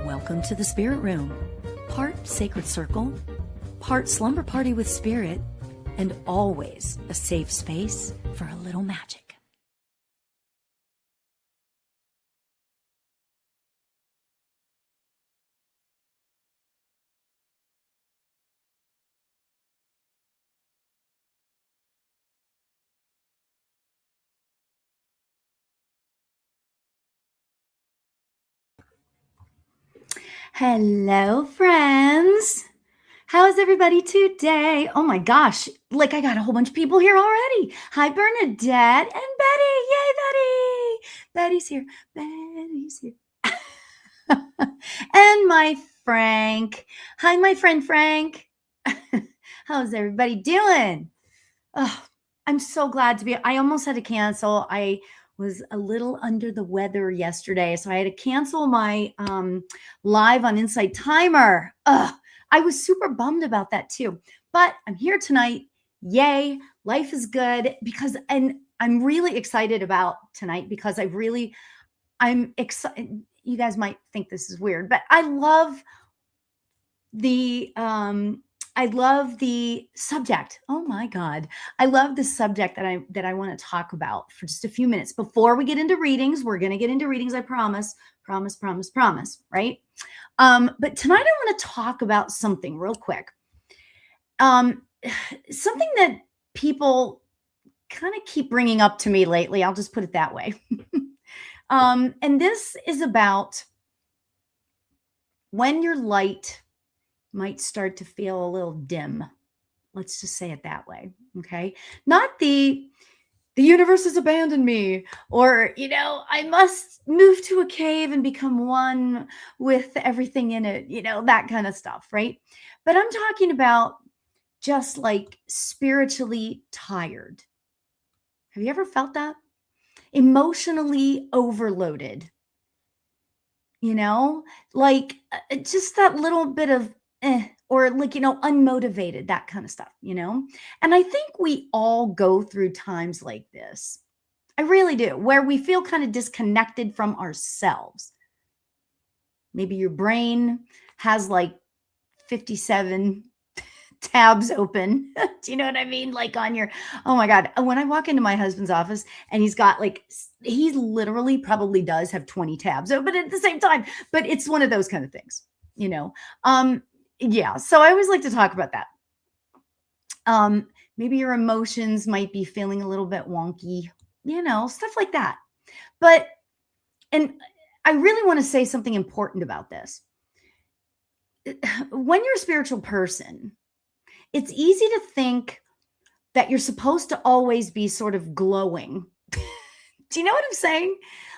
Welcome to the Spirit Room, part sacred circle, part slumber party with spirit, and always a safe space for a little magic. Hello, friends. How's everybody today? Oh my gosh, like I got a whole bunch of people here already. Hi, Bernadette and Betty. Yay, Betty. Betty's here. Betty's here. And my Frank. Hi, my friend Frank. How's everybody doing? Oh, I'm so glad to be. I almost had to cancel. I was a little under the weather yesterday, so I had to cancel my live on Insight Timer. I was super bummed about that too. But I'm here tonight. Yay, life is good and I'm really excited about tonight because I'm excited. You guys might think this is weird, but I love the subject. Oh my God. I love the subject that I want to talk about for just a few minutes before we get into readings. We're going to get into readings. I promise, right? But tonight I want to talk about something real quick. Something that people kind of keep bringing up to me lately. I'll just put it that way. And this is about when your light might start to feel a little dim. Let's just say it that way. Okay. Not the universe has abandoned me, or, I must move to a cave and become one with everything in it, that kind of stuff. Right. But I'm talking about just like spiritually tired. Have you ever felt that? Emotionally overloaded, like just that little bit of or like, unmotivated, that kind of stuff, And I think we all go through times like this. I really do, where we feel kind of disconnected from ourselves. Maybe your brain has like 57 tabs open. Do you know what I mean? Like on your, oh my God. When I walk into my husband's office and he's got he literally probably does have 20 tabs open at the same time, but it's one of those kind of things, Yeah. So I always like to talk about that. Maybe your emotions might be feeling a little bit wonky, stuff like that. And I really want to say something important about this. When you're a spiritual person, it's easy to think that you're supposed to always be sort of glowing. Do you know what I'm saying?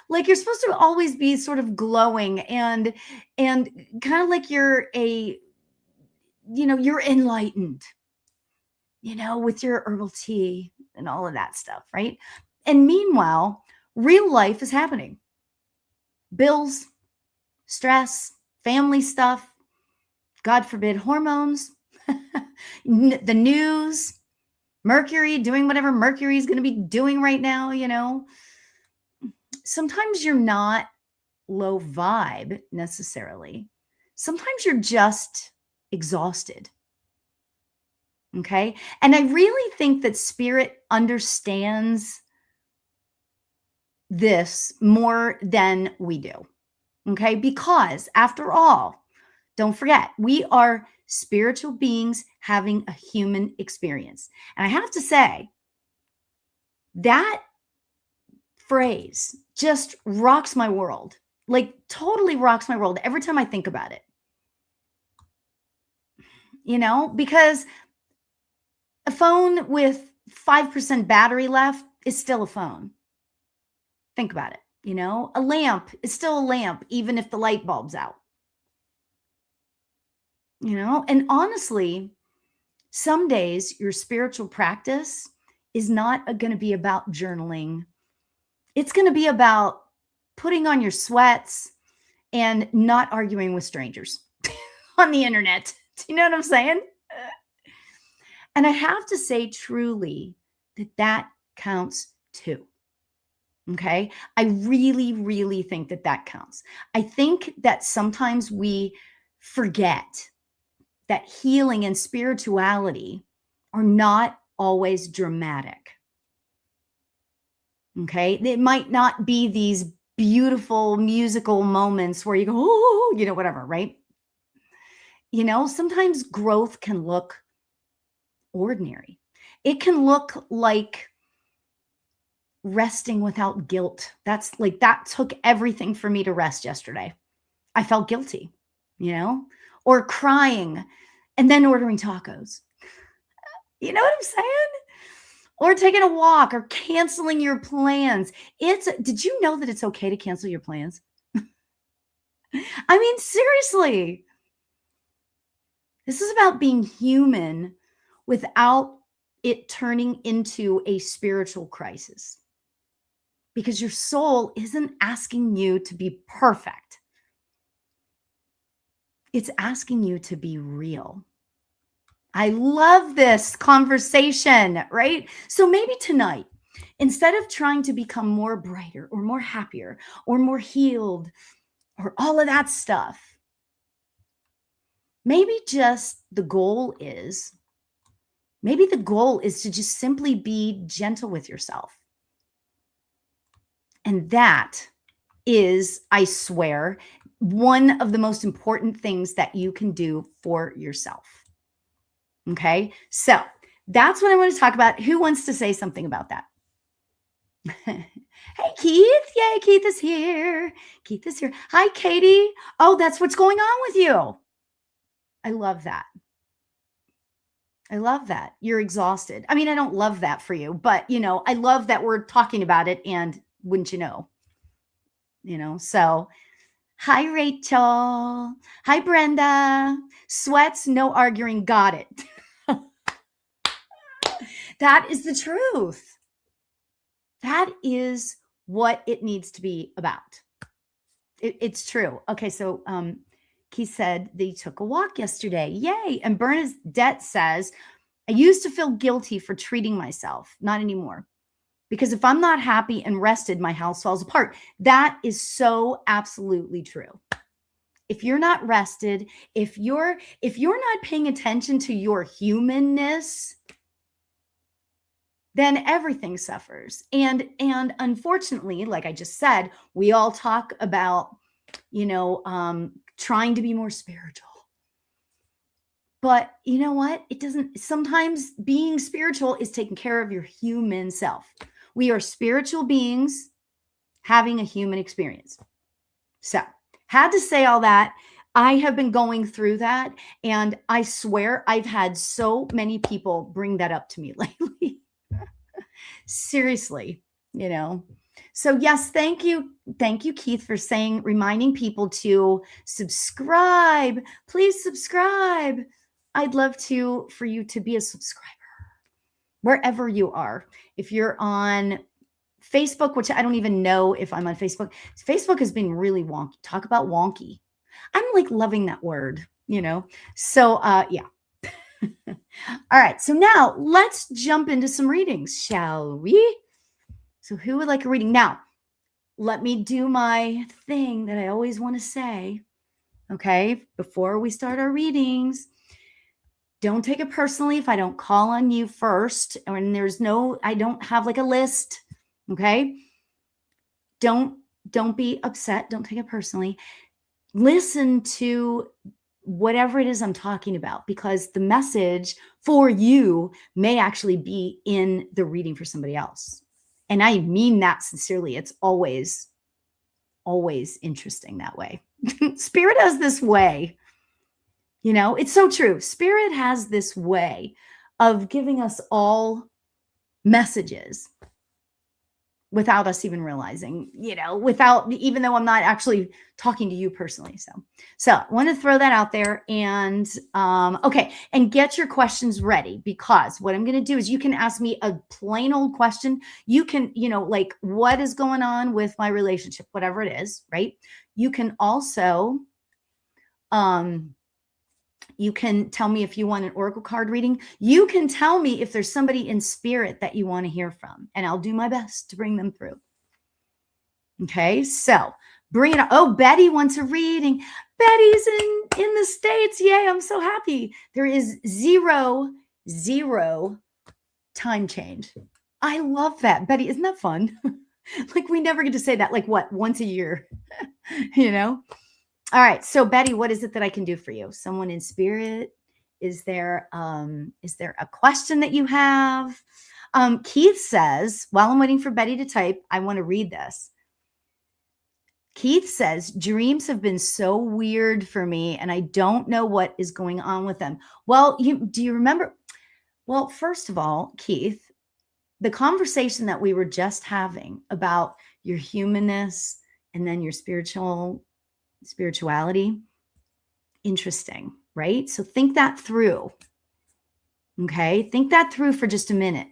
Like you're supposed to always be sort of glowing and kind of like you're you're enlightened, with your herbal tea and all of that stuff, right? And meanwhile, real life is happening. Bills, stress, family stuff, God forbid, hormones, the news, Mercury doing whatever Mercury is going to be doing right now, Sometimes you're not low vibe necessarily. Sometimes you're just exhausted. Okay. And I really think that spirit understands this more than we do. Okay. Because after all, don't forget, we are spiritual beings having a human experience. And I have to say, that phrase just rocks my world, like totally rocks my world every time I think about it. Because a phone with 5% battery left is still a phone. Think about it. A lamp is still a lamp, even if the light bulb's out. And honestly, some days your spiritual practice is not going to be about journaling. It's going to be about putting on your sweats and not arguing with strangers on the internet. Do you know what I'm saying? And I have to say truly that counts too. Okay. I really, really think that that counts. I think that sometimes we forget that healing and spirituality are not always dramatic. Okay. It might not be these beautiful musical moments where you go, oh, whatever, right? Sometimes growth can look ordinary. It can look like resting without guilt. That took everything for me to rest yesterday. I felt guilty, or crying and then ordering tacos. You know what I'm saying? Or taking a walk or canceling your plans. Did you know that it's okay to cancel your plans? I mean, seriously. This is about being human without it turning into a spiritual crisis. Because your soul isn't asking you to be perfect. It's asking you to be real. I love this conversation, right? So maybe tonight, instead of trying to become more brighter or more happier or more healed or all of that stuff, maybe the goal is to just simply be gentle with yourself. And that is, I swear, one of the most important things that you can do for yourself. Okay, so that's what I want to talk about. Who wants to say something about that? Hey, Keith. Yay, Keith is here. Keith is here. Hi, Katie. Oh, that's what's going on with you. I love that. I love that. You're exhausted. I mean, I don't love that for you, but, I love that we're talking about it. And wouldn't you know? So hi, Rachel. Hi, Brenda. Sweats, no arguing. Got it. That is the truth. That is what it needs to be about. It's true. Okay, so Keith said they took a walk yesterday. Yay. And Bernadette says, I used to feel guilty for treating myself. Not anymore. Because if I'm not happy and rested, my house falls apart. That is so absolutely true. If you're not rested, if you're not paying attention to your humanness, then everything suffers. And unfortunately, like I just said, we all talk about, trying to be more spiritual. But you know what? Sometimes being spiritual is taking care of your human self. We are spiritual beings having a human experience. So, had to say all that. I have been going through that, and I swear I've had so many people bring that up to me lately. Seriously, So yes, thank you. Thank you, Keith, for reminding people to subscribe. Please subscribe. I'd love for you to be a subscriber wherever you are. If you're on Facebook, which I don't even know if I'm on Facebook. Facebook has been really wonky. Talk about wonky. I'm like loving that word, So yeah. All right. So now let's jump into some readings, shall we? So who would like a reading? Now, let me do my thing that I always want to say. Okay. Before we start our readings, don't take it personally if I don't call on you first. And I don't have like a list. Okay. Don't be upset. Don't take it personally. Listen to whatever it is I'm talking about, because the message for you may actually be in the reading for somebody else. And I mean that sincerely. It's always interesting that way. Spirit has this way, it's so true. Spirit has this way of giving us all messages without us even realizing, even though I'm not actually talking to you personally. So I want to throw that out there, and okay. And get your questions ready, because what I'm going to do is you can ask me a plain old question. You can, like, what is going on with my relationship, whatever it is, right? You can also, you can tell me if you want an oracle card reading. You can tell me if there's somebody in spirit that you want to hear from, and I'll do my best to bring them through. Okay, so bring it on. Oh, Betty wants a reading. Betty's in the States. Yay, I'm so happy. There is zero time change. I love that. Betty, isn't that fun? Like we never get to say that, like what, once a year, you know? All right. So Betty, what is it that I can do for you? Someone in spirit? Is there a question that you have? Keith says, while I'm waiting for Betty to type, I want to read this. Keith says, dreams have been so weird for me and I don't know what is going on with them. Well, do you remember? Well, first of all, Keith, the conversation that we were just having about your humanness and then your spirituality, interesting, right? So think that through. Okay. Think that through for just a minute.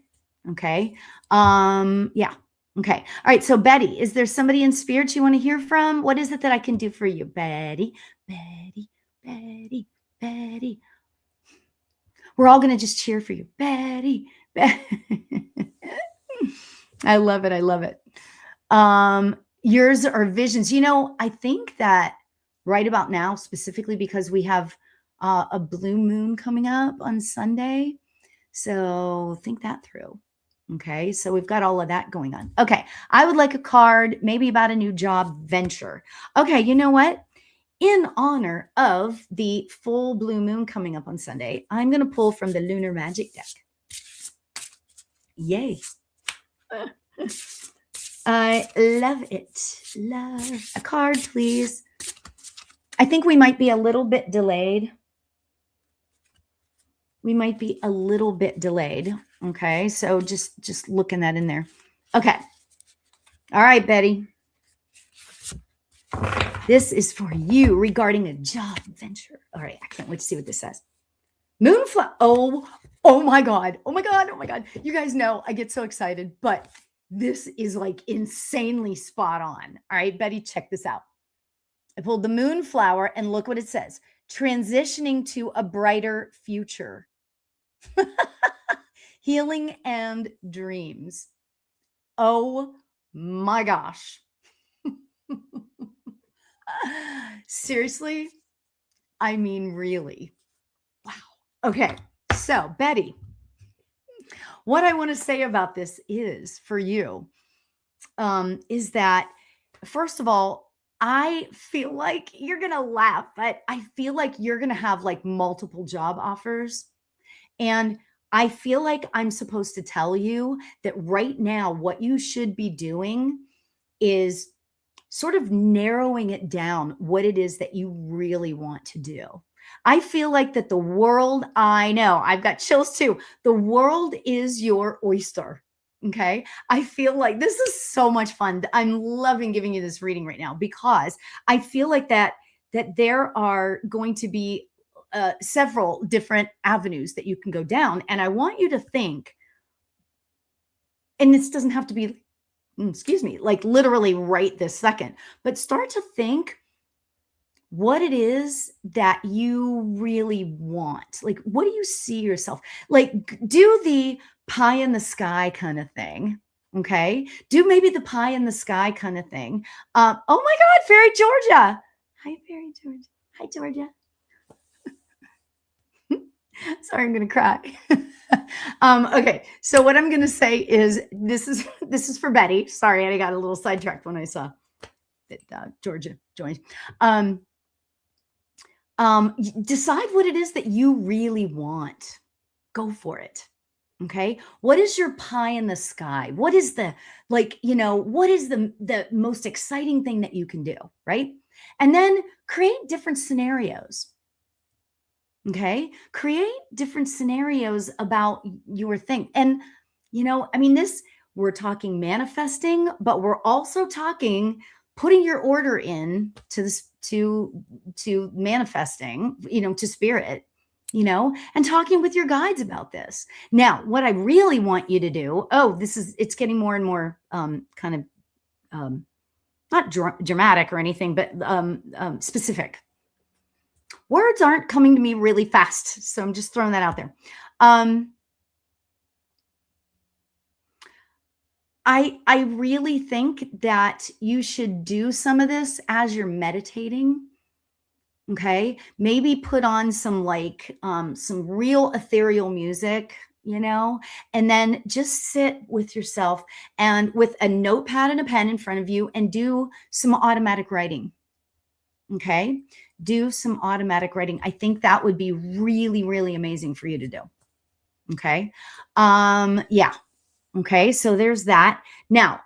Okay. Yeah. Okay. All right. So Betty, is there somebody in spirit you want to hear from? What is it that I can do for you? Betty, Betty, Betty, Betty. We're all going to just cheer for you. Betty, Betty. I love it. I love it. Yours are visions. I think that right about now, specifically because we have a blue moon coming up on Sunday. So think that through. Okay. So we've got all of that going on. Okay. I would like a card, maybe about a new job venture. Okay. You know what? In honor of the full blue moon coming up on Sunday, I'm going to pull from the Lunar Magic deck. Yay. I love it. Love. A card, please. I think we might be a little bit delayed. Okay. So just looking that in there. Okay. All right, Betty. This is for you regarding a job venture. All right. I can't wait to see what this says. Moonflower. Oh my God. Oh my God. Oh my God. You guys know I get so excited, but this is like insanely spot on. All right, Betty, check this out. I pulled the Moonflower and look what it says. Transitioning to a brighter future. Healing and dreams. Oh my gosh. Seriously? I mean, really. Wow. Okay. So, Betty, what I want to say about this is for you, is that, first of all, I feel like you're going to laugh, but I feel like you're going to have like multiple job offers. And I feel like I'm supposed to tell you that right now, what you should be doing is sort of narrowing it down what it is that you really want to do. I feel like that the world, I know, I've got chills too. The world is your oyster. Okay. I feel like this is so much fun. I'm loving giving you this reading right now because I feel like that there are going to be several different avenues that you can go down. And I want you to think, and this doesn't have to be, like literally right this second, but start to think what it is that you really want. Like, what do you see yourself? Like, do the pie in the sky kind of thing. Okay. Do maybe the pie in the sky kind of thing. Oh my God, Fairy Georgia. Hi, Fairy Georgia. Hi, Georgia. Sorry, I'm going to cry. Okay. So what I'm going to say is this is for Betty. Sorry, I got a little sidetracked when I saw that Georgia joined. Decide what it is that you really want. Go for it. Okay. What is your pie in the sky? What is the, what is the most exciting thing that you can do? Right. And then create different scenarios. Okay. Create different scenarios about your thing. And, we're talking manifesting, but we're also talking putting your order in to this, to manifesting, to spirit, and talking with your guides about this. Now, what I really want you to do, it's getting more and more kind of not dramatic or anything, but specific. Words aren't coming to me really fast, so I'm just throwing that out there. I really think that you should do some of this as you're meditating. Okay. Maybe put on some real ethereal music, and then just sit with yourself and with a notepad and a pen in front of you and do some automatic writing. Okay. Do some automatic writing. I think that would be really, really amazing for you to do. Okay. Yeah. Okay. So there's that. Now,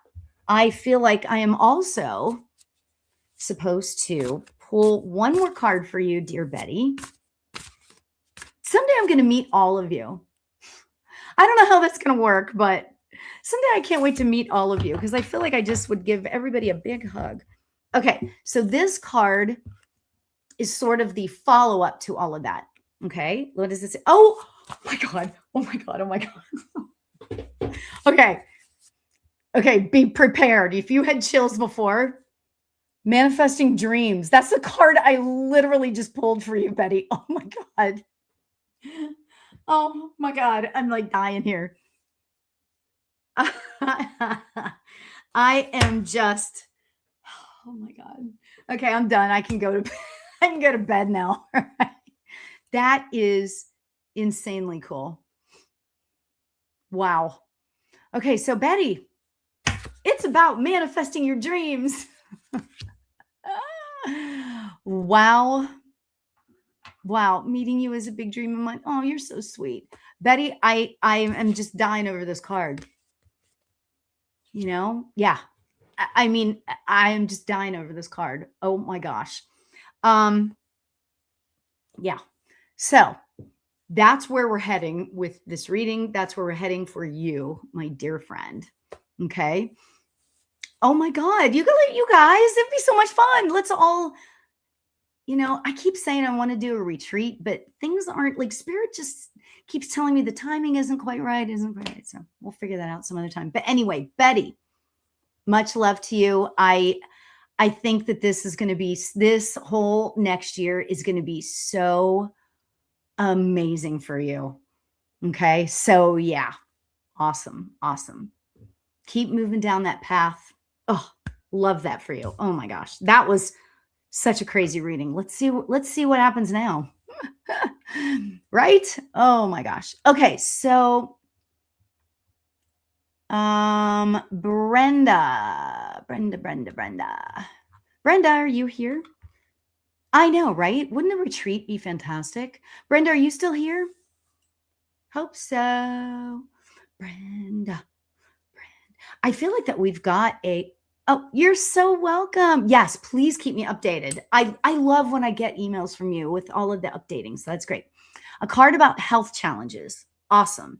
I feel like I am also supposed to pull one more card for you, dear Betty. Someday I'm going to meet all of you. I don't know how that's going to work, but someday I can't wait to meet all of you because I feel like I just would give everybody a big hug. Okay. So this card is sort of the follow-up to all of that. Okay. What does this say? Oh my God. Oh my God. Oh my God. Okay. Okay. Be prepared. If you had chills before, manifesting dreams. That's the card I literally just pulled for you, Betty. Oh my God. Oh my God. I'm like dying here. I am just, oh my God. Okay, I'm done. I can go to bed now. That is insanely cool. Wow. Okay, so Betty, it's about manifesting your dreams. Wow. Wow. Meeting you is a big dream of mine. Oh, you're so sweet. Betty, I am just dying over this card. Yeah. I mean, I am just dying over this card. Oh my gosh. Yeah. So that's where we're heading with this reading. That's where we're heading for you, my dear friend. Okay. Oh my God. You guys, it'd be so much fun. Let's all, I keep saying I want to do a retreat, but things aren't like spirit just keeps telling me the timing isn't quite right. So we'll figure that out some other time. But anyway, Betty, much love to you. I think that this whole next year is going to be so amazing for you. Okay. So yeah. Awesome. Awesome. Keep moving down that path. Oh, love that for you. Oh my gosh. That was such a crazy reading. Let's see what happens now. Right? Oh my gosh. Okay. So, Brenda, are you here? I know, right? Wouldn't a retreat be fantastic? Brenda, are you still here? Hope so. Brenda. I feel like that we've got oh, you're so welcome. Yes, please keep me updated. I love when I get emails from you with all of the updating. So that's great. A card about health challenges. Awesome.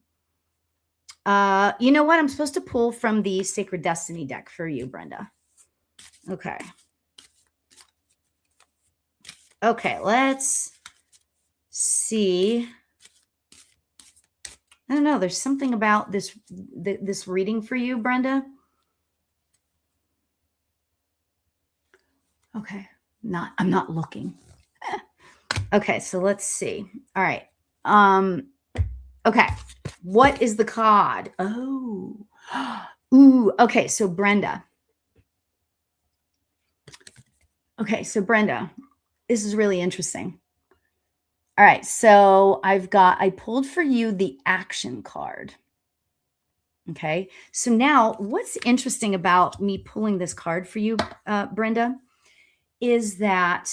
You know what? I'm supposed to pull from the Sacred Destiny deck for you, Brenda. Okay. Okay, let's see. I don't know. There's something about this reading for you, Brenda. Okay. I'm not looking. Okay, so let's see. All right. Okay. What is the card? Oh. Ooh, okay, so Brenda. Okay, so Brenda, this is really interesting. All right, so I pulled for you the action card. Okay, so now what's interesting about me pulling this card for you, Brenda, is that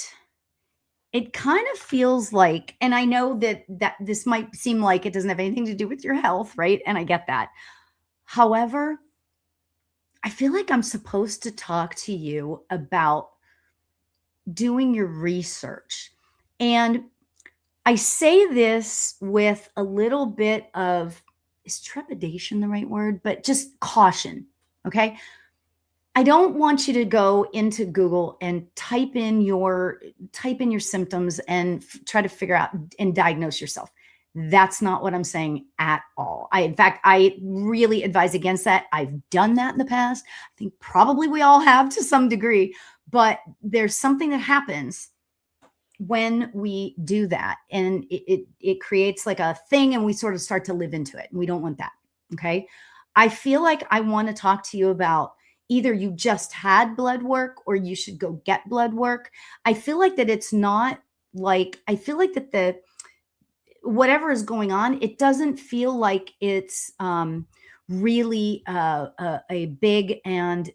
it kind of feels like, and I know that this might seem like it doesn't have anything to do with your health, right? And I get that. However, I feel like I'm supposed to talk to you about doing your research. And I say this with a little bit of, is trepidation the right word? But just caution, okay? I don't want you to go into Google and type in your symptoms and try to figure out and diagnose yourself. That's not what I'm saying at all. In fact, I really advise against that. I've done that in the past. I think probably we all have to some degree, but there's something that happens when we do that, and it creates like a thing, and we sort of start to live into it, and we don't want that. Okay. I feel like I want to talk to you about either you just had blood work or you should go get blood work. I feel like that it's not like, I feel like that the whatever is going on, it doesn't feel like it's really a big and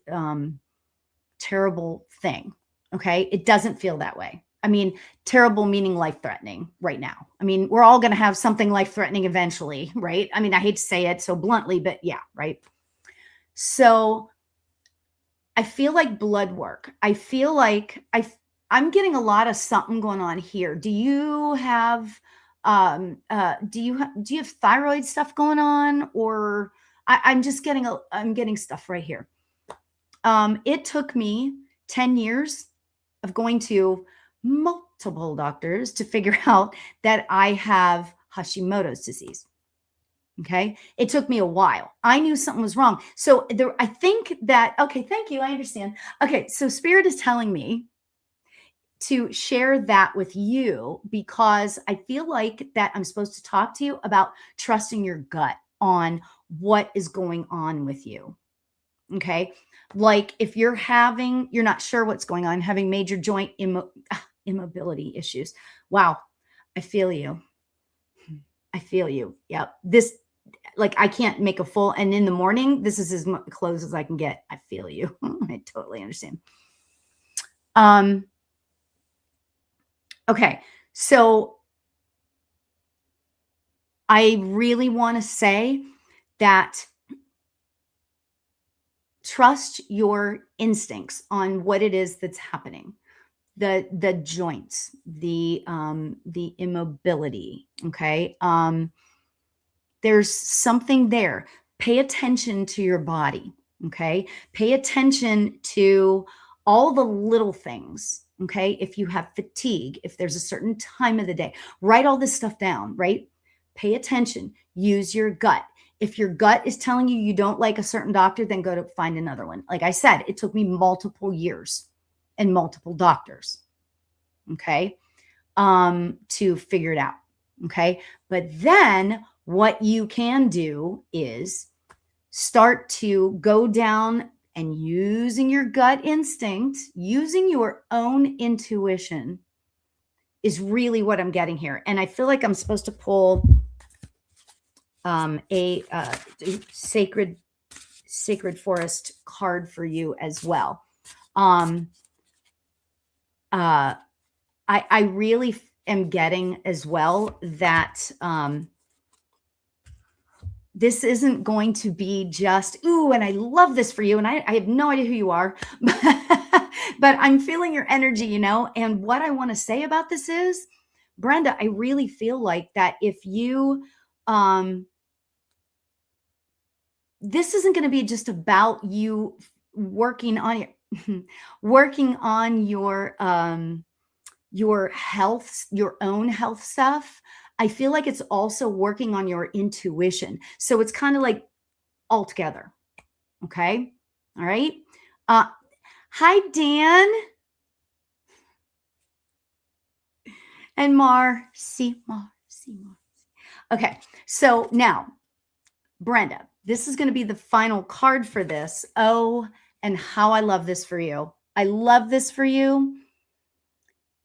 terrible thing. Okay. It doesn't feel that way. I mean, terrible meaning life threatening right now. I mean, we're all going to have something life threatening eventually, right? I mean, I hate to say it so bluntly, but yeah, right. So I feel like blood work. I feel like I'm getting a lot of something going on here. Do you have do you have thyroid stuff going on, or I'm getting stuff right here. It took me 10 years of going to multiple doctors to figure out that I have Hashimoto's disease. Okay. It took me a while. I knew something was wrong. So there, I think that, okay, thank you. I understand. Okay. So Spirit is telling me to share that with you because I feel like that I'm supposed to talk to you about trusting your gut on what is going on with you. Okay. Like if you're not sure what's going on, having major joint immobility issues. Wow. I feel you. I feel you. Yep. This, like, I can't make a full, and in the morning, this is as close as I can get. I feel you. I totally understand. Okay. So I really want to say that trust your instincts on what it is that's happening. The joints, the immobility. Okay. There's something there. Pay attention to your body. Okay. Pay attention to all the little things. Okay. If you have fatigue, if there's a certain time of the day, write all this stuff down, right? Pay attention. Use your gut. If your gut is telling you you don't like a certain doctor, then go to find another one. Like I said, it took me multiple years and multiple doctors. Okay. To figure it out. Okay. But then what you can do is start to go down and using your gut instinct, using your own intuition is really what I'm getting here. And I feel like I'm supposed to pull a sacred forest card for you as well. I really am getting as well that this isn't going to be just, ooh, and I love this for you. And I have no idea who you are, but I'm feeling your energy, you know? And what I want to say about this is, Brenda, I really feel like that if you, this isn't going to be just about you working on your health, your own health stuff. I feel like it's also working on your intuition. So it's kind of like all together. Okay. All right. Hi, Dan. And Marcy. Okay. So now, Brenda, this is going to be the final card for this. Oh, and how I love this for you. I love this for you.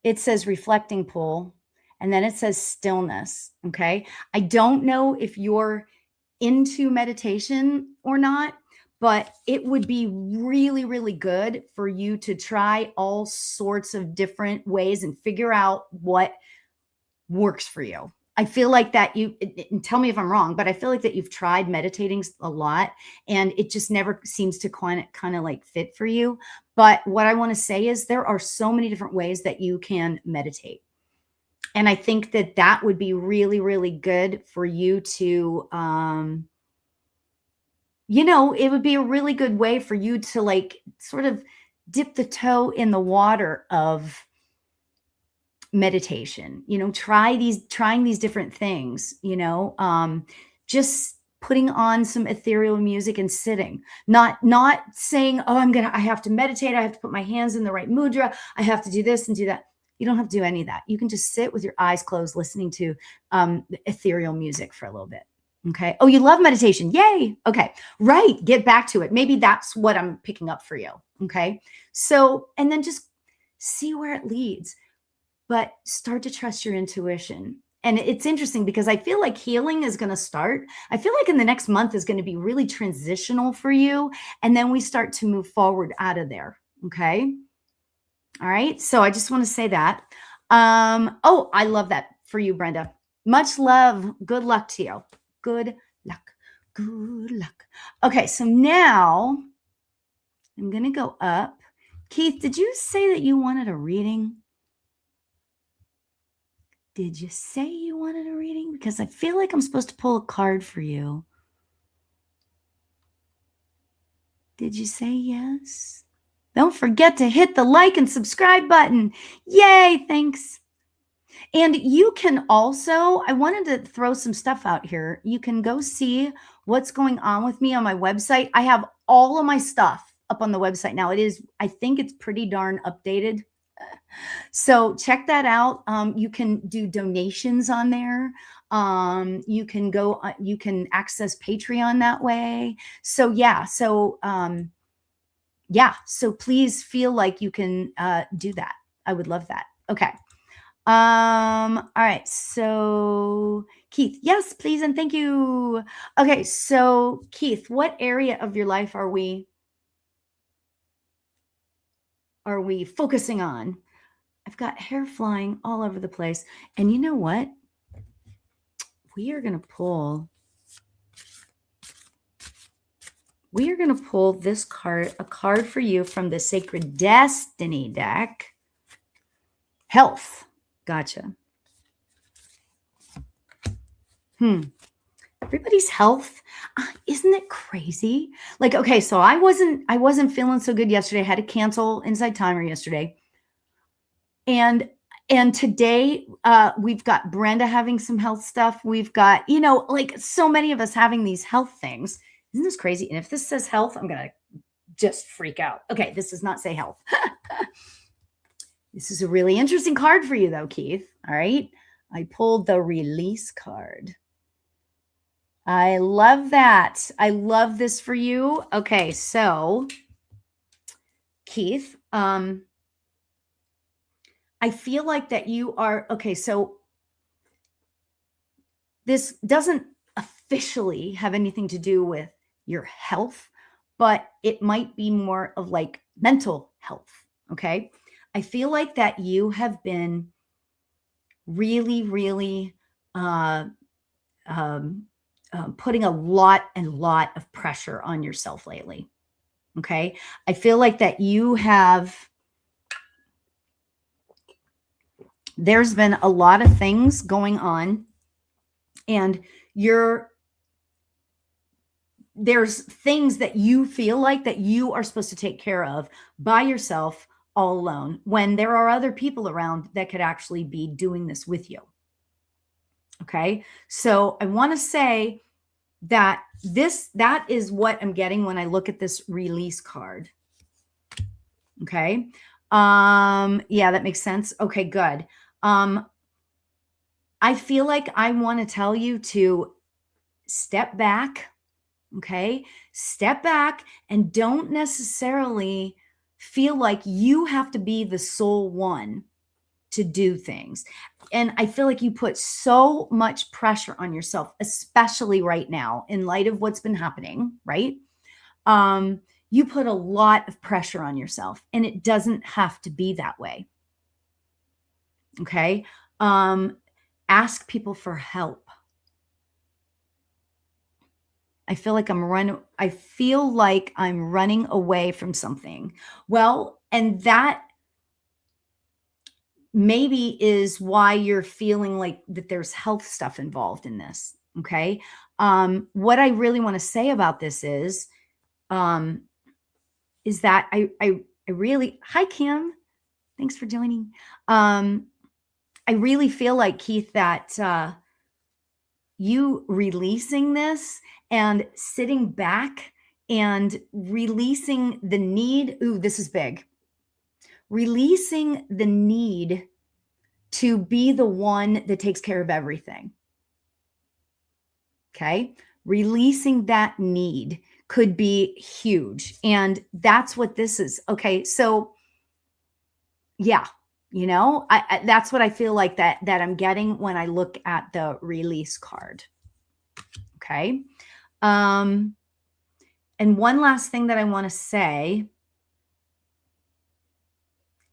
It says reflecting pool, and then it says stillness. Okay. I don't know if you're into meditation or not, but it would be really, really good for you to try all sorts of different ways and figure out what works for you. I feel like that and tell me if I'm wrong, but I feel like that you've tried meditating a lot and it just never seems to kind of like fit for you. But what I want to say is there are so many different ways that you can meditate. And I think that that would be really, really good for you to, it would be a really good way for you to like sort of dip the toe in the water of meditation, trying these different things, just putting on some ethereal music and sitting, not saying, oh, I have to meditate. I have to put my hands in the right mudra. I have to do this and do that. You don't have to do any of that. You can just sit with your eyes closed, listening to ethereal music for a little bit. Okay. Oh, you love meditation. Yay. Okay. Right. Get back to it. Maybe that's what I'm picking up for you. Okay. So, and then just see where it leads, but start to trust your intuition. And it's interesting because I feel like healing is going to start. I feel like in the next month is going to be really transitional for you. And then we start to move forward out of there. Okay. All right. So I just want to say that. Oh, I love that for you, Brenda. Much love. Good luck to you. Good luck. Good luck. Okay. So now I'm going to go up. Keith, did you say that you wanted a reading? Did you say you wanted a reading? Because I feel like I'm supposed to pull a card for you. Did you say yes? Don't forget to hit the like and subscribe button. Yay, thanks. And you can also, I wanted to throw some stuff out here. You can go see what's going on with me on my website. I have all of my stuff up on the website now. It is, I think it's pretty darn updated. So check that out. You can do donations on there. You can go, you can access Patreon that way. So yeah. So, yeah. So please feel like you can do that. I would love that. Okay. All right. So Keith, yes, please. And thank you. Okay. So Keith, what area of your life are we focusing on? I've got hair flying all over the place. And you know what? We are going to pull this card, a card for you from the Sacred Destiny deck. Health. Gotcha. Everybody's health. Isn't it crazy? Like, okay, so I wasn't feeling so good yesterday. I had to cancel Inside Timer yesterday. And today we've got Brenda having some health stuff. We've got, like so many of us having these health things. Isn't this crazy? And if this says health, I'm going to just freak out. Okay, this does not say health. This is a really interesting card for you though, Keith. All right. I pulled the release card. I love that. I love this for you. Okay, so Keith, I feel like that you are, okay, so this doesn't officially have anything to do with your health, but it might be more of like mental health, okay? I feel like that you have been really, really putting a lot of pressure on yourself lately, okay? I feel like that there's been a lot of things going on, and there's things that you feel like that you are supposed to take care of by yourself all alone, when there are other people around that could actually be doing this with you. Okay. So I want to say that that is what I'm getting when I look at this release card. Okay. Yeah, that makes sense. Okay, good. I feel like I want to tell you to step back. Okay. Step back and don't necessarily feel like you have to be the sole one to do things. And I feel like you put so much pressure on yourself, especially right now in light of what's been happening, right? You put a lot of pressure on yourself, and it doesn't have to be that way. Okay. Ask people for help. I feel like I'm running away from something. Well, and that maybe is why you're feeling like that there's health stuff involved in this. Okay. What I really want to say about this is that I really, hi, Kim. Thanks for joining. I really feel like, Keith, that you releasing this and sitting back and releasing the need. Ooh, this is big. Releasing the need to be the one that takes care of everything. Okay. Releasing that need could be huge. And that's what this is. Okay. So, yeah, that's what I feel like that I'm getting when I look at the release card. Okay. And one last thing that I want to say,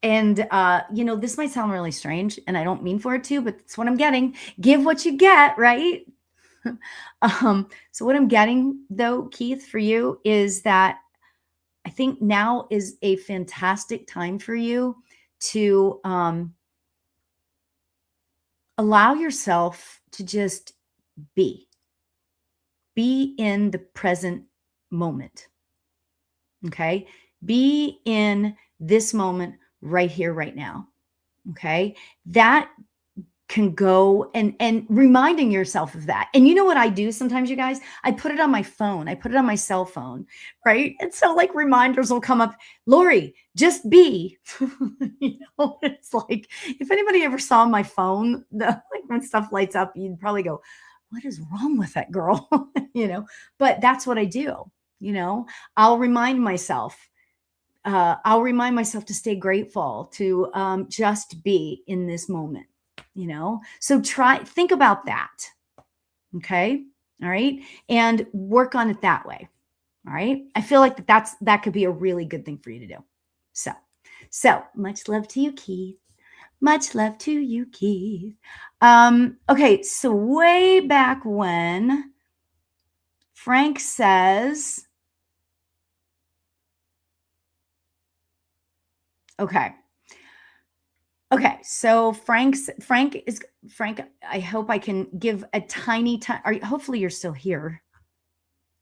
and this might sound really strange and I don't mean for it to, but it's what I'm getting. Give what you get, right? So what I'm getting though, Keith, for you is that I think now is a fantastic time for you to allow yourself to just be in the present moment. Okay. Be in this moment right here, right now. Okay. That can go and reminding yourself of that. And you know what I do sometimes, you guys? I put it on my phone. I put it on my cell phone, right? And so like reminders will come up. Lori, just be. It's like if anybody ever saw my phone, like when stuff lights up, you'd probably go, what is wrong with that girl? But that's what I do. I'll remind myself. I'll remind myself to stay grateful, to just be in this moment. So think about that. Okay. All right. And work on it that way. All right. I feel like that could be a really good thing for you to do. So much love to you, Keith. Much love to you, Keith. Okay. So way back when Frank says, okay. Okay, so Frank, I hope I can give a tiny time. Hopefully you're still here.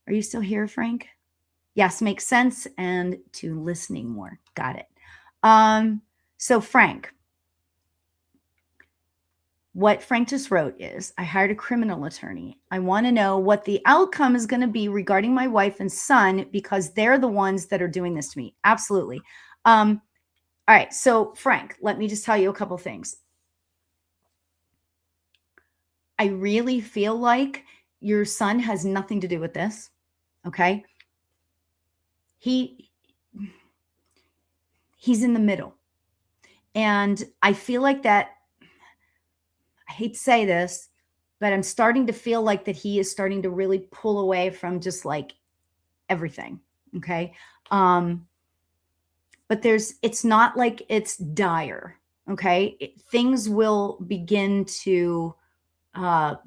Are you still here, Frank? Yes, makes sense. And to listening more. Got it. So Frank, what Frank just wrote is, I hired a criminal attorney. I want to know what the outcome is going to be regarding my wife and son, because they're the ones that are doing this to me. Absolutely. All right. So Frank, let me just tell you a couple things. I really feel like your son has nothing to do with this. Okay. He's in the middle. And I feel like that, I hate to say this, but I'm starting to feel like that he is starting to really pull away from just like everything. Okay. But it's not like it's dire. Okay. Things will begin to, I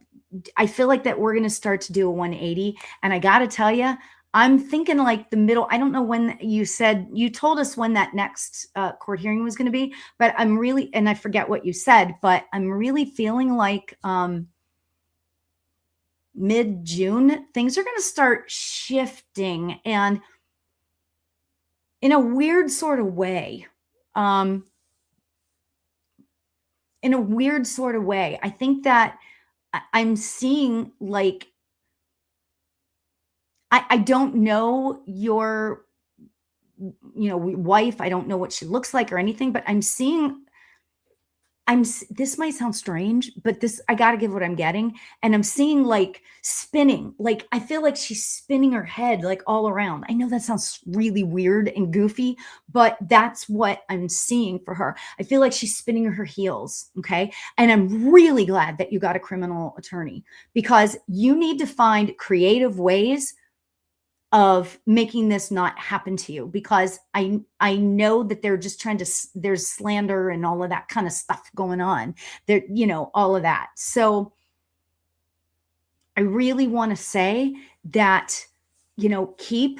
feel like that we're going to start to do a 180. And I got to tell you, I'm thinking like the middle. I don't know when you told us when that next court hearing was going to be, but and I forget what you said, but I'm really feeling like mid-June, things are going to start shifting, and in a weird sort of way. I think that I'm seeing like, I don't know your, wife. I don't know what she looks like or anything, but this might sound strange, but I got to give what I'm getting. And I'm seeing like spinning, like, I feel like she's spinning her head like all around. I know that sounds really weird and goofy, but that's what I'm seeing for her. I feel like she's spinning her heels. Okay. And I'm really glad that you got a criminal attorney, because you need to find creative ways of making this not happen to you, because I know that they're just trying to, there's slander and all of that kind of stuff going on there, all of that. So I really want to say that, keep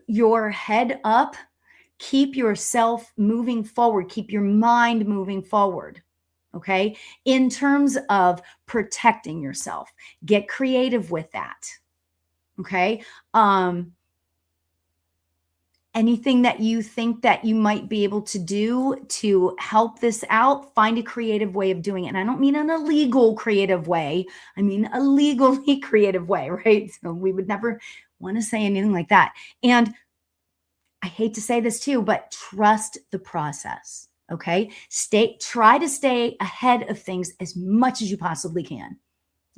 your head up, keep yourself moving forward, keep your mind moving forward. Okay. In terms of protecting yourself, get creative with that. Okay. Anything that you think that you might be able to do to help this out, find a creative way of doing it. And I don't mean an illegal creative way. I mean a legally creative way, right? So we would never want to say anything like that. And I hate to say this too, but trust the process. Okay. Try to stay ahead of things as much as you possibly can.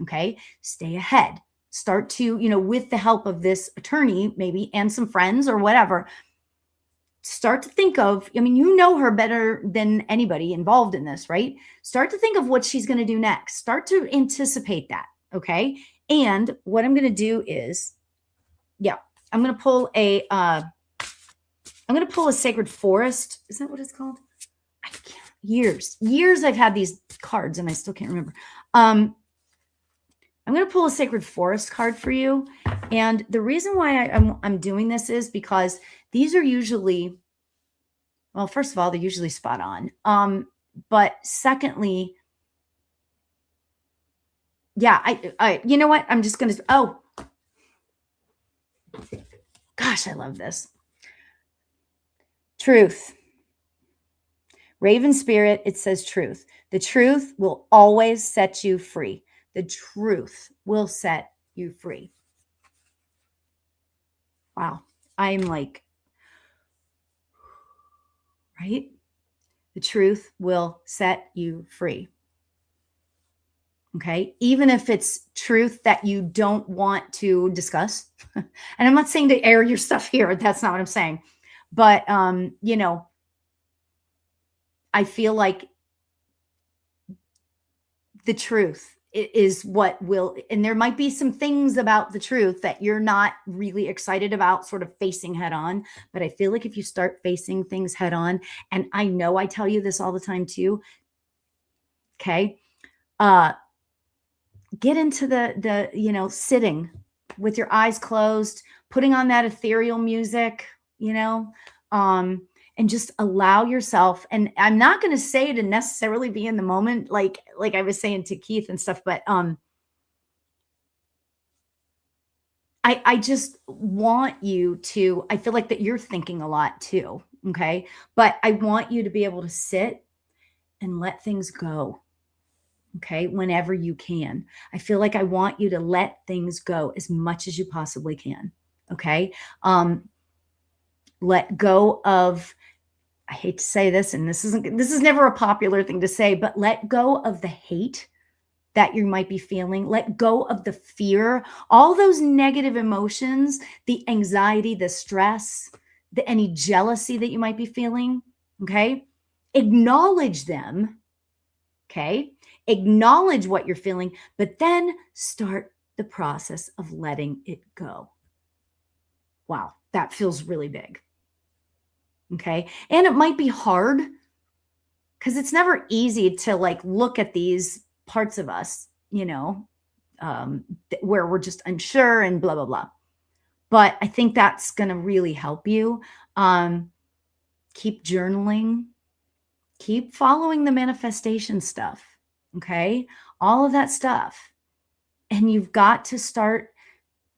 Okay. Stay ahead. Start to, with the help of this attorney, maybe, and some friends or whatever, start to think of, you know her better than anybody involved in this, right? Start to think of what she's going to do next. Start to anticipate that. Okay. And what I'm going to do is, I'm going to pull a sacred forest. Is that what it's called? I can't. Years I've had these cards and I still can't remember. I'm going to pull a sacred forest card for you. And the reason why I'm doing this is because these are usually, well, first of all, they're usually spot on. But secondly, I you know what? I'm just going to, gosh, I love this. Truth. Raven spirit, it says truth. The truth will always set you free. The truth will set you free. Wow. I'm like, right? The truth will set you free. Okay. Even if it's truth that you don't want to discuss. And I'm not saying to air your stuff here. That's not what I'm saying. But, I feel like the truth is what will, and there might be some things about the truth that you're not really excited about sort of facing head on. But I feel like if you start facing things head on, and I know I tell you this all the time too. Okay. Get into the sitting with your eyes closed, putting on that ethereal music, and just allow yourself. And I'm not going to say to necessarily be in the moment, like I was saying to Keith and stuff, but I just want you to, I feel like that you're thinking a lot too. Okay. But I want you to be able to sit and let things go. Okay. Whenever you can. I feel like I want you to let things go as much as you possibly can. Okay. Let go of, I hate to say this, and this is never a popular thing to say, but let go of the hate that you might be feeling. Let go of the fear, all those negative emotions, the anxiety, the stress, any jealousy that you might be feeling. Okay. Acknowledge them. Okay. Acknowledge what you're feeling, but then start the process of letting it go. Wow. That feels really big. Okay. And it might be hard because it's never easy to look at these parts of us, where we're just unsure and blah, blah, blah. But I think that's going to really help you. Keep journaling, keep following the manifestation stuff. Okay. All of that stuff. And you've got to start,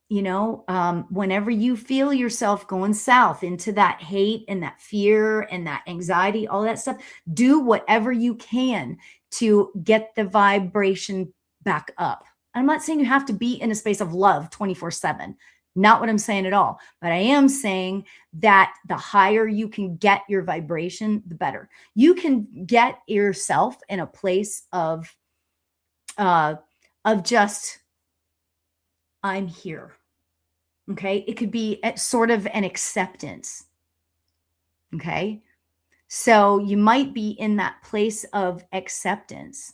whenever you feel yourself going south into that hate and that fear and that anxiety, all that stuff, do whatever you can to get the vibration back up. I'm not saying you have to be in a space of love 24/7. Not what I'm saying at all. But I am saying that the higher you can get your vibration, the better. You can get yourself in a place of just, I'm here. Okay. It could be sort of an acceptance. Okay. So you might be in that place of acceptance.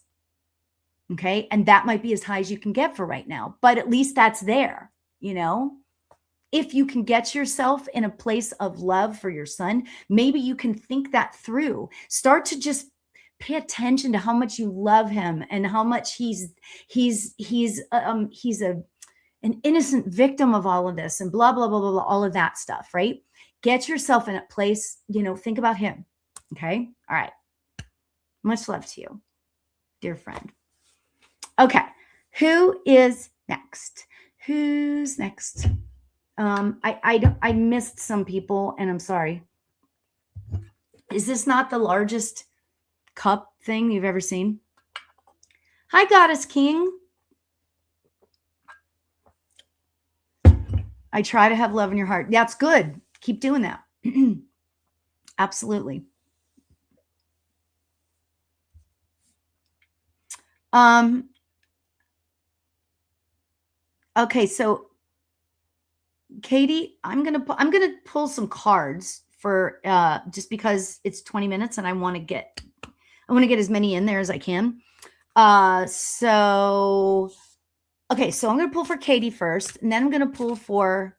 Okay. And that might be as high as you can get for right now, but at least that's there, If you can get yourself in a place of love for your son, maybe you can think that through. Start to just pay attention to how much you love him and how much he's an innocent victim of all of this and blah, blah, blah, blah, blah, all of that stuff, right? Get yourself in a place, think about him. Okay. All right. Much love to you, dear friend. Okay. Who is next? Who's next? I missed some people and I'm sorry. Is this not the largest cup thing you've ever seen? Hi, Goddess King. I try to have love in your heart. That's good. Keep doing that. Absolutely. Okay, so Katie, I'm gonna pull some cards for just because it's 20 minutes and I want to get as many in there as I can. So okay, so I'm gonna pull for Katie first, and then I'm gonna pull for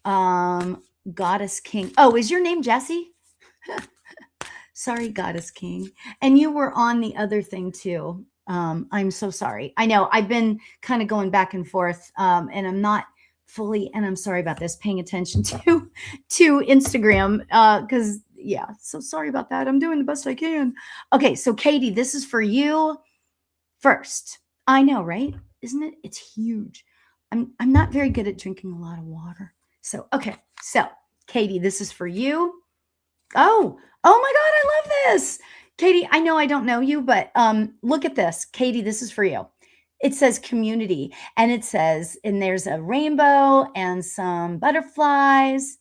Goddess King. Oh, is your name Jesse? Sorry, Goddess King. And you were on the other thing too. I'm so sorry. I know I've been kind of going back and forth, and I'm not fully, and I'm sorry about this, paying attention to Instagram. Because yeah, so sorry about that. I'm doing the best I can. Okay, so Katie, this is for you first. I know, right? Isn't it? It's huge. I'm not very good at drinking a lot of water. So okay, so Katie, this is for you. Oh, oh my God, I love this. Katie, I know I don't know you, but look at this. Katie, this is for you. It says community, and it says, and there's a rainbow and some butterflies.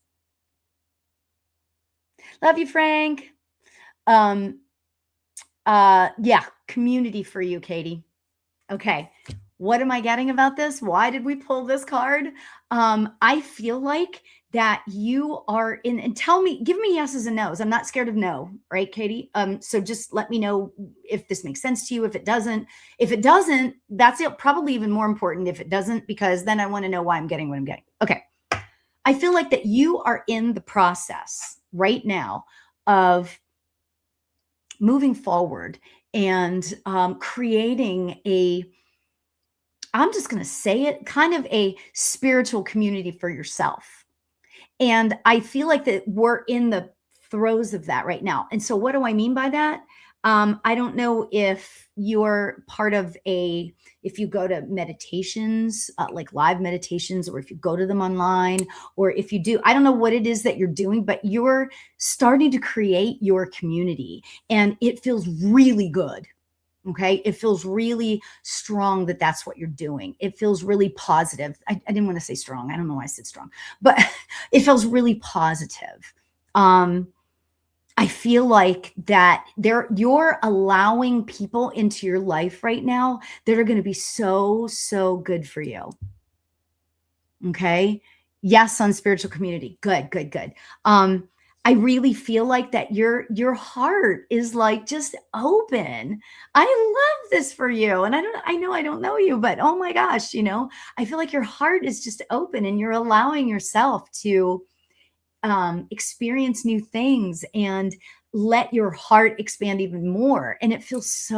Love you, Frank. Yeah, community for you, Katie. Okay. What am I getting about this? Why did we pull this card? I feel like that you are in, and tell me, give me yeses and nos. I'm not scared of no, right, Katie? So just let me know if this makes sense to you. If it doesn't, that's probably even more important if it doesn't, because then I want to know why I'm getting what I'm getting. Okay. I feel like that you are in the process right now of moving forward and creating I'm just going to say it, kind of a spiritual community for yourself. And I feel like that we're in the throes of that right now. And so what do I mean by that? I don't know if you're part of if you go to meditations, like live meditations, or if you go to them online, or if you do, I don't know what it is that you're doing, but you're starting to create your community and it feels really good. Okay. It feels really strong that that's what you're doing. It feels really positive. I didn't want to say strong. I don't know why I said strong, but it feels really positive. I feel like that you're allowing people into your life right now that are going to be so, so good for you. Okay. Yes, on spiritual community. Good, good, good. I really feel like that your heart is like just open. I love this for you. And I know I don't know you, but oh my gosh, I feel like your heart is just open and you're allowing yourself to experience new things and let your heart expand even more. And it feels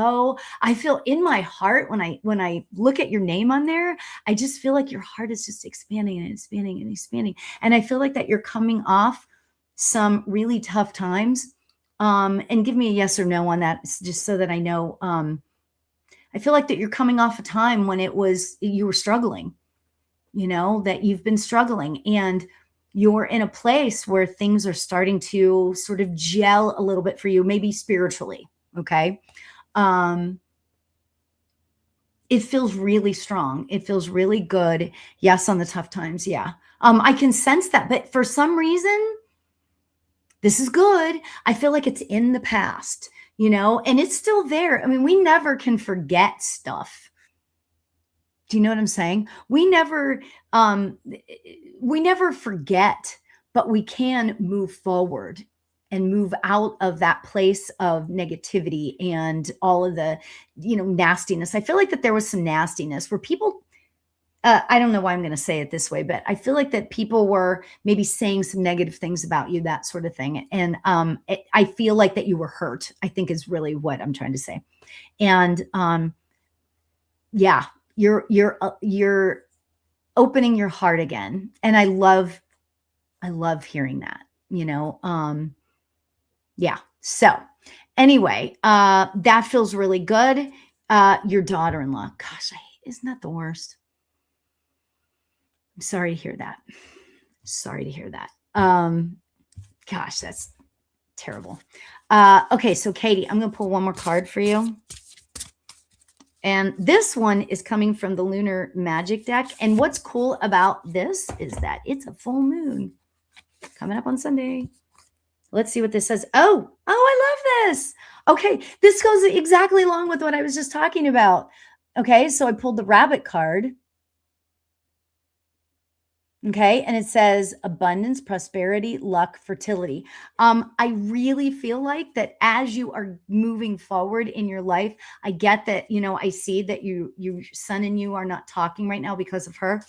I feel in my heart when I look at your name on there, I just feel like your heart is just expanding and expanding and expanding. And I feel like that you're coming off some really tough times. And give me a yes or no on that, just so that I know. I feel like that you're coming off a time when you were struggling, that you've been struggling, and you're in a place where things are starting to sort of gel a little bit for you, maybe spiritually. Okay. It feels really strong. It feels really good. Yes, on the tough times. Yeah. I can sense that, but for some reason, this is good. I feel like it's in the past, and it's still there. I mean, we never can forget stuff. Do you know what I'm saying? We never forget, but we can move forward and move out of that place of negativity and all of the, nastiness. I feel like that there was some nastiness where people, I don't know why I'm going to say it this way, but I feel like that people were maybe saying some negative things about you, that sort of thing. And I feel like that you were hurt, I think is really what I'm trying to say. And yeah, you're opening your heart again. And I love hearing that, yeah. So anyway, that feels really good. Your daughter-in-law, gosh, isn't that the worst? I'm sorry to hear that. Sorry to hear that. Gosh, that's terrible. Okay. So Katie, I'm going to pull one more card for you. And this one is coming from the Lunar Magic deck. And what's cool about this is that it's a full moon coming up on Sunday. Let's see what this says. Oh, I love this. Okay. This goes exactly along with what I was just talking about. Okay. So I pulled the rabbit card. Okay. And it says abundance, prosperity, luck, fertility. I really feel like that as you are moving forward in your life, I get that, I see that your son and you are not talking right now because of her.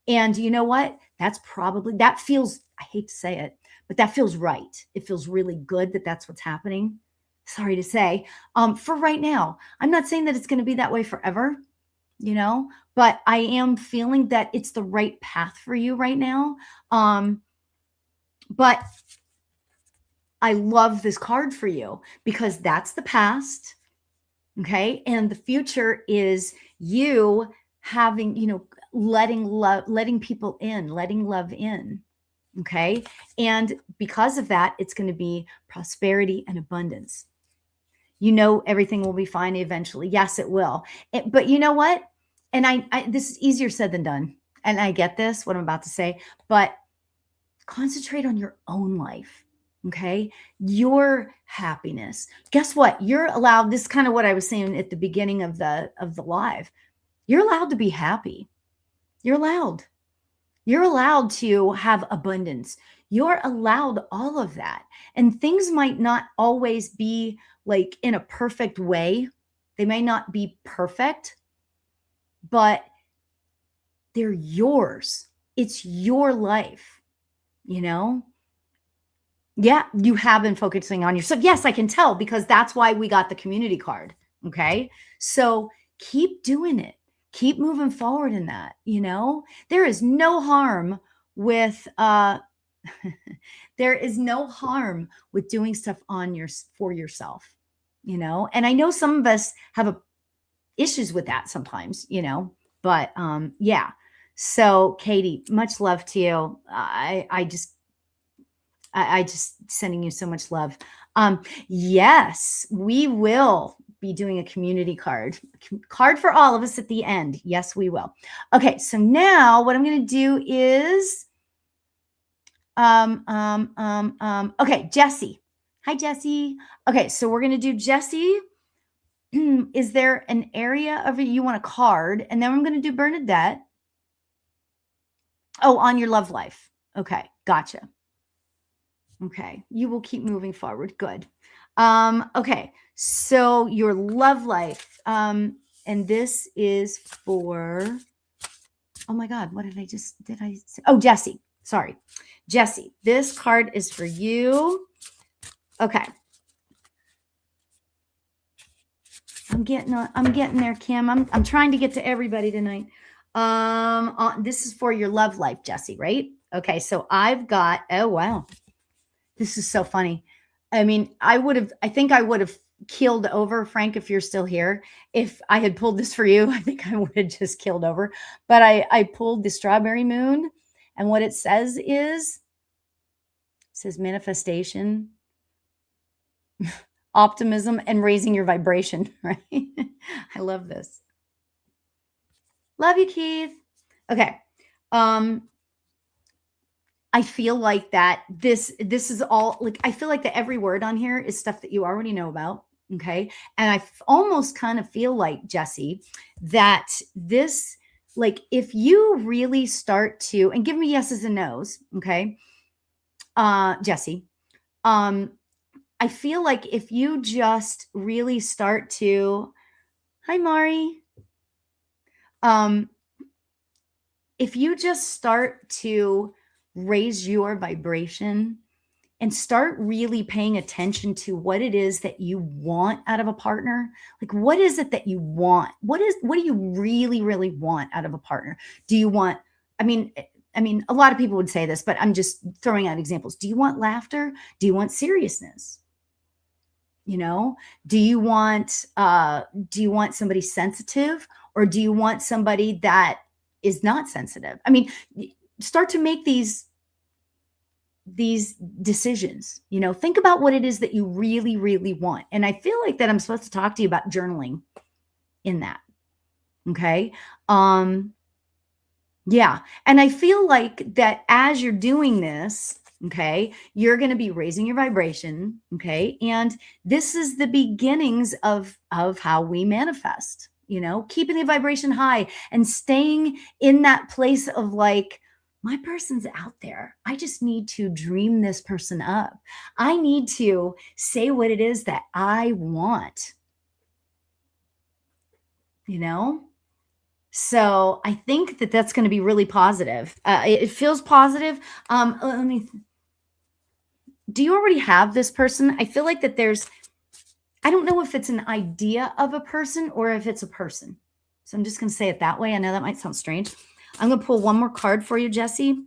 And you know what? That feels, I hate to say it, but that feels right. It feels really good that that's what's happening. Sorry to say, for right now. I'm not saying that it's going to be that way forever, but I am feeling that it's the right path for you right now. But I love this card for you because that's the past. Okay. And the future is you having, letting people in, letting love in. Okay. And because of that, it's going to be prosperity and abundance. Everything will be fine eventually. Yes, it will. But you know what? And this is easier said than done. And I get this, what I'm about to say, but concentrate on your own life. Okay. Your happiness. Guess what? You're allowed. This is kind of what I was saying at the beginning of the live. You're allowed to be happy. You're allowed. You're allowed to have abundance. You're allowed all of that. And things might not always be like in a perfect way. They may not be perfect, but they're yours. It's your life, Yeah, you have been focusing on yourself. Yes, I can tell because that's why we got the community card. Okay. So keep doing it. Keep moving forward in that, There is no harm with there is no harm with doing stuff for yourself, And I know some of us have issues with that sometimes, but yeah. So Katie, much love to you. I just sending you so much love. Yes, we will be doing a community card for all of us at the end. Yes, we will. Okay. So now what I'm going to do is, okay, Jesse. Hi, Jesse. Okay. So we're going to do Jesse. Is there an area of it you want a card? And then I'm going to do Bernadette. Oh, on your love life. Okay. Gotcha. Okay. You will keep moving forward. Good. Okay. So your love life. And this is for, oh my God, what did I say? Oh, Jesse. Sorry. Jesse, this card is for you. Okay. I'm getting there, Kim. I'm trying to get to everybody tonight. This is for your love life, Jesse, right? Okay. So I've got, oh, wow. This is so funny. I mean, I think I would have keeled over, Frank, if you're still here. If I had pulled this for you, I think I would have just keeled over. But I pulled the strawberry moon. And what it says manifestation, optimism, and raising your vibration, right? I love this. Love you, Keith. Okay. I feel like that this is all like, I feel like that every word on here is stuff that you already know about. Okay. And I almost kind of feel like, Jesse, that this, like, if you really start to, and give me yeses and nos. Okay. Jesse, I feel like if you just really start to, hi, Mari. If you just start to raise your vibration and start really paying attention to what it is that you want out of a partner. Like, what is it that you want? What do you really, really want out of a partner? Do you want, I mean, a lot of people would say this, but I'm just throwing out examples. Do you want laughter? Do you want seriousness? Do you want somebody sensitive, or do you want somebody that is not sensitive? I mean, start to make these decisions, think about what it is that you really, really want. And I feel like that I'm supposed to talk to you about journaling in that. Okay. Yeah. And I feel like that as you're doing this, okay, you're going to be raising your vibration. Okay. And this is the beginnings of how we manifest, keeping the vibration high and staying in that place of like, my person's out there. I just need to dream this person up. I need to say what it is that I want, you know? So I think that that's going to be really positive. It feels positive. Let me. Do you already have this person? I feel like that I don't know if it's an idea of a person or if it's a person. So I'm just going to say it that way. I know that might sound strange. I'm going to pull one more card for you, Jesse.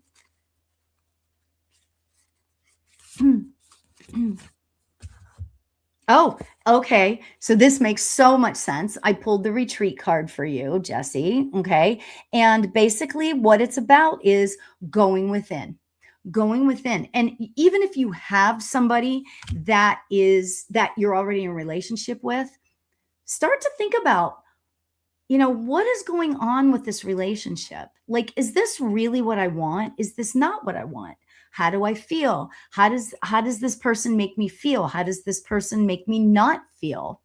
Oh, okay. So this makes so much sense. I pulled the retreat card for you, Jesse. Okay. And basically, what it's about is going within. Going within. And even if you have somebody that you're already in a relationship with, start to think about, what is going on with this relationship? Like, is this really what I want? Is this not what I want? How do I feel? How does this person make me feel? How does this person make me not feel?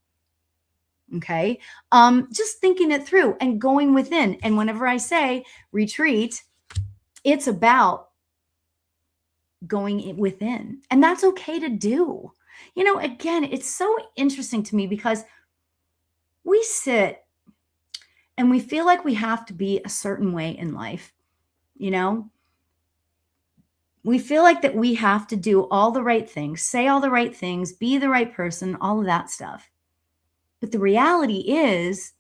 Okay. Just thinking it through and going within. And whenever I say retreat, it's about going within. And that's okay to do. Again, it's so interesting to me because we sit and we feel like we have to be a certain way in life. We feel like that we have to do all the right things, say all the right things, be the right person, all of that stuff. But the reality is,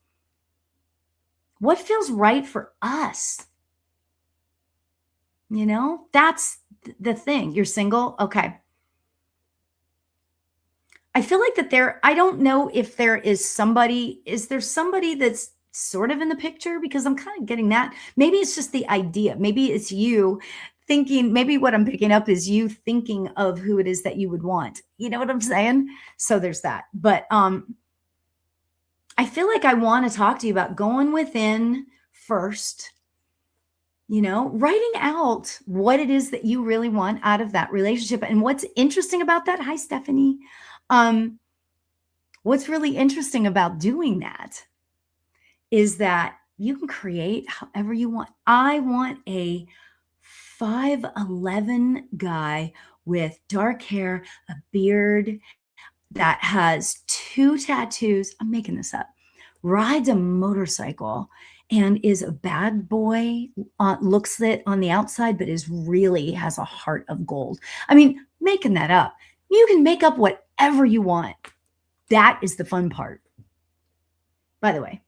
what feels right for us? That's the thing. You're single? Okay. I feel like that I don't know if is there somebody that's sort of in the picture? Because I'm kind of getting that. Maybe it's just the idea. Maybe it's you thinking, maybe what I'm picking up is you thinking of who it is that you would want. You know what I'm saying? So there's that. But I feel like I want to talk to you about going within first, writing out what it is that you really want out of that relationship. And what's interesting about that, hi, Stephanie. What's really interesting about doing that is that you can create however you want. I want a 5'11" guy with dark hair, a beard, that has 2 tattoos. I'm making this up. Rides a motorcycle and is a bad boy, looks it on the outside, but really has a heart of gold. I mean, making that up. You can make up whatever you want. That is the fun part. By the way,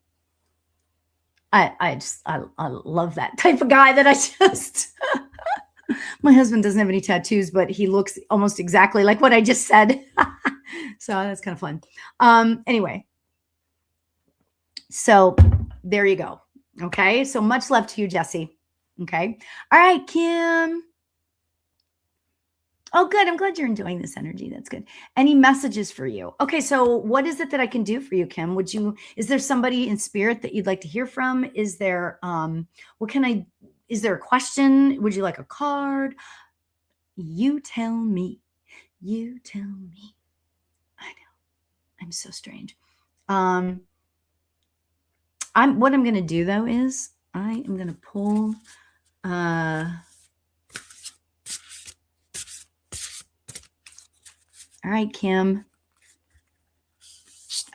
I love that type of guy that I just my husband doesn't have any tattoos, but he looks almost exactly like what I just said. So that's kind of fun. Anyway, so there you go. Okay. So much love to you, Jesse. Okay. All right, Kim. Oh, good. I'm glad you're enjoying this energy. That's good. Any messages for you? Okay. So what is it that I can do for you, Kim? Is there somebody in spirit that you'd like to hear from? Is there, is there a question? Would you like a card? You tell me. You tell me. I know. I'm so strange. What I'm going to do though is I am going to pull, all right, Kim.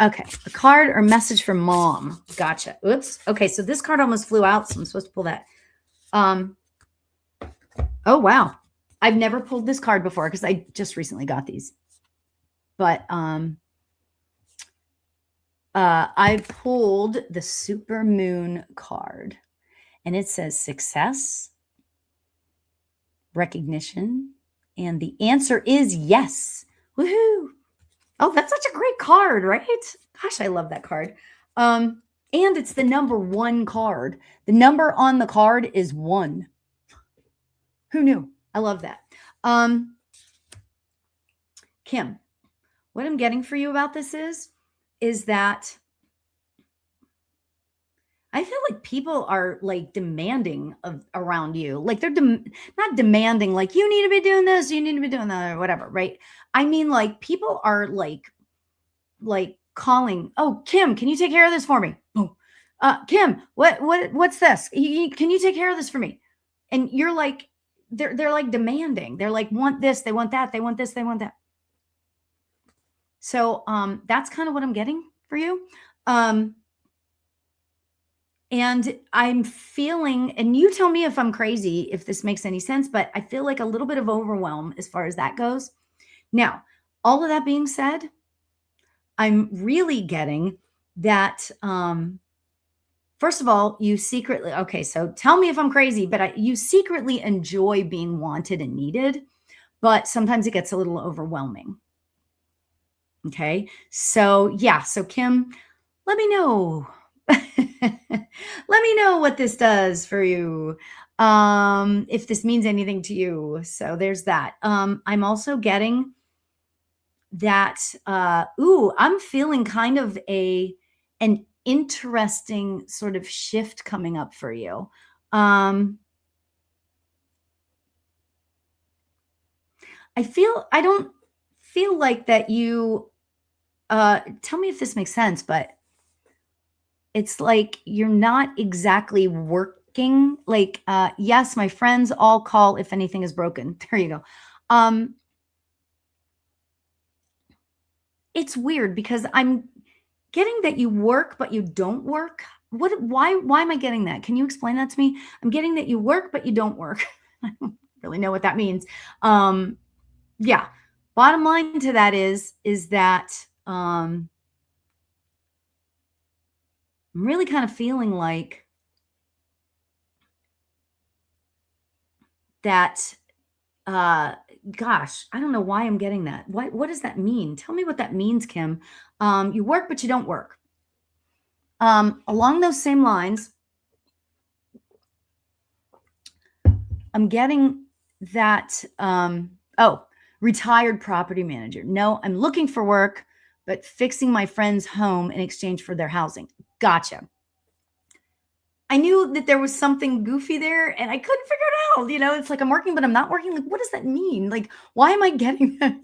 Okay. A card or message from mom. Gotcha. Oops. Okay. So this card almost flew out. So I'm supposed to pull that. Oh, wow. I've never pulled this card before because I just recently got these. But I pulled the super moon card and it says success, recognition, and the answer is yes. Woohoo. Oh, that's such a great card, right? Gosh, I love that card. And it's the number 1 card. The number on the card is 1. Who knew? I love that. Kim, what I'm getting for you about this is that I feel like people are like demanding around you. Like they're not demanding like you need to be doing this, you need to be doing that or whatever, right? I mean like people are like calling, "Oh, Kim, can you take care of this for me?" "Oh, Kim, what's this? Can you take care of this for me?" And you're like, they're like demanding. They're like, want this, they want that, they want this, they want that. So that's kind of what I'm getting for you. And I'm feeling, and you tell me if I'm crazy, if this makes any sense, but I feel like a little bit of overwhelm as far as that goes. Now, all of that being said, I'm really getting that, first of all, you secretly, okay, so tell me if I'm crazy, but you secretly enjoy being wanted and needed, but sometimes it gets a little overwhelming. Okay. So, yeah. So, Kim, let me know. Let me know what this does for you. If this means anything to you. So, there's that. I'm also getting that, I'm feeling kind of an interesting sort of shift coming up for you. I don't feel like that you, tell me if this makes sense, but it's like you're not exactly working. Like, yes, my friends all call if anything is broken. There you go. It's weird because I'm getting that you work, but you don't work. Why am I getting that? Can you explain that to me? I'm getting that you work, but you don't work. I don't really know what that means. Yeah. Bottom line to that is that, I'm really kind of feeling like that, gosh, I don't know why I'm getting that. What does that mean? Tell me what that means, Kim. You work, but you don't work. Along those same lines, I'm getting that, retired property manager. No, I'm looking for work, but fixing my friend's home in exchange for their housing. Gotcha. I knew that there was something goofy there and I couldn't figure it out. It's like I'm working, but I'm not working. Like, what does that mean? Like, why am I getting that?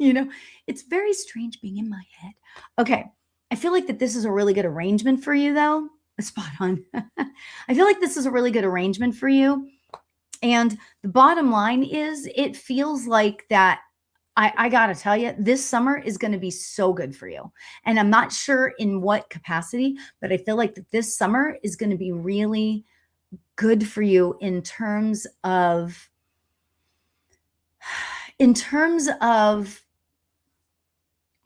It's very strange being in my head. Okay. I feel like that this is a really good arrangement for you, though. Spot on. I feel like this is a really good arrangement for you. And the bottom line is, it feels like that. I got to tell you, this summer is going to be so good for you. And I'm not sure in what capacity, but I feel like that this summer is going to be really good for you in terms of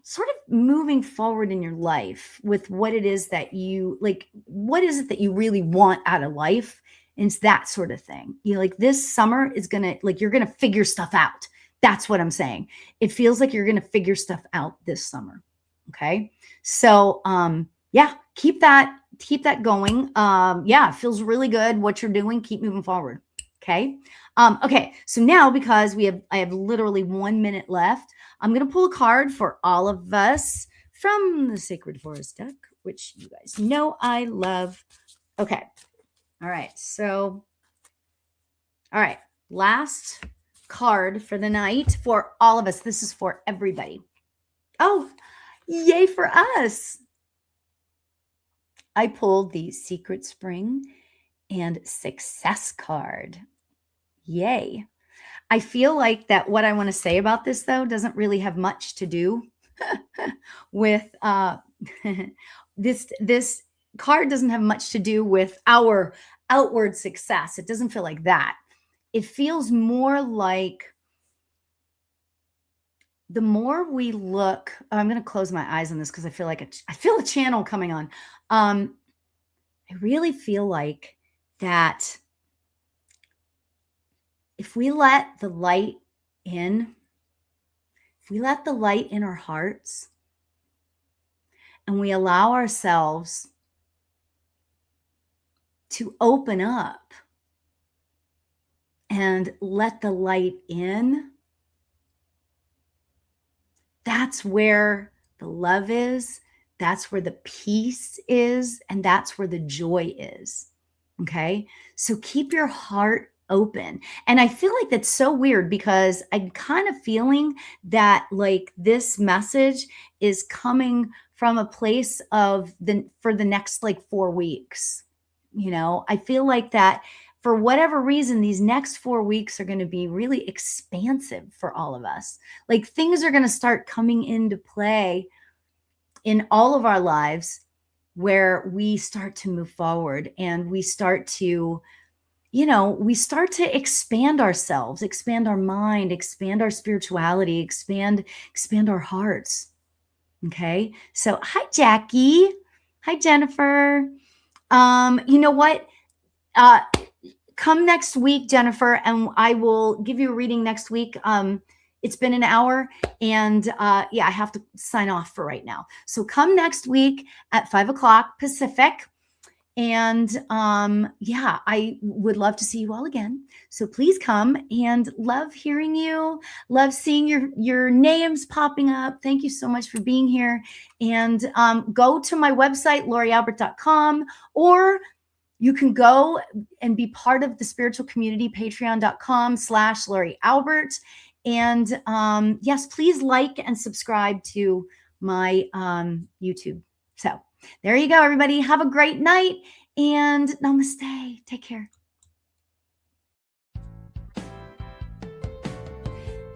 sort of moving forward in your life with what it is that you like. What is it that you really want out of life? And it's that sort of thing. Like, this summer is going to, like, you're going to figure stuff out. That's what I'm saying. It feels like you're going to figure stuff out this summer. Okay. So, yeah, keep that going. Yeah, it feels really good what you're doing. Keep moving forward. Okay. Okay. So now, because I have literally 1 minute left, I'm going to pull a card for all of us from the Sacred Forest deck, which you guys know I love. Okay. All right. So, all right. Last card for the night for all of us. This is for everybody. Oh, yay for us. I pulled the Secret Spring and Success card. Yay. I feel like that what I want to say about this, though, doesn't really have much to do with this card doesn't have much to do with our outward success. It doesn't feel like that. It feels more like the more we look, I'm going to close my eyes on this because I feel a channel coming on. I really feel like that if we let the light in, our hearts, and we allow ourselves to open up and let the light in, that's where the love is, that's where the peace is, and that's where the joy is. Okay? So keep your heart open. And I feel like that's so weird because I'm kind of feeling that, like, this message is coming from a place of for the next, like, 4 weeks. I feel like that for whatever reason, these next 4 weeks are going to be really expansive for all of us. Like things are going to start coming into play in all of our lives where we start to move forward and we start to, we start to expand ourselves, expand our mind, expand our spirituality, expand our hearts. Okay. So hi, Jackie. Hi, Jennifer. You know what? Come next week, Jennifer, and I will give you a reading next week. It's been an hour and I have to sign off for right now. So come next week at 5:00 Pacific. And I would love to see you all again. So please come, and love hearing you. Love seeing your names popping up. Thank you so much for being here. And go to my website, lorialbert.com, or you can go and be part of the spiritual community, patreon.com/LoriAlbert. And yes, please like and subscribe to my YouTube. So there you go, everybody. Have a great night and namaste. Take care.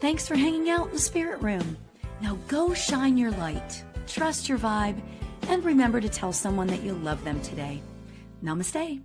Thanks for hanging out in the spirit room. Now go shine your light, trust your vibe, and remember to tell someone that you love them today. Namaste.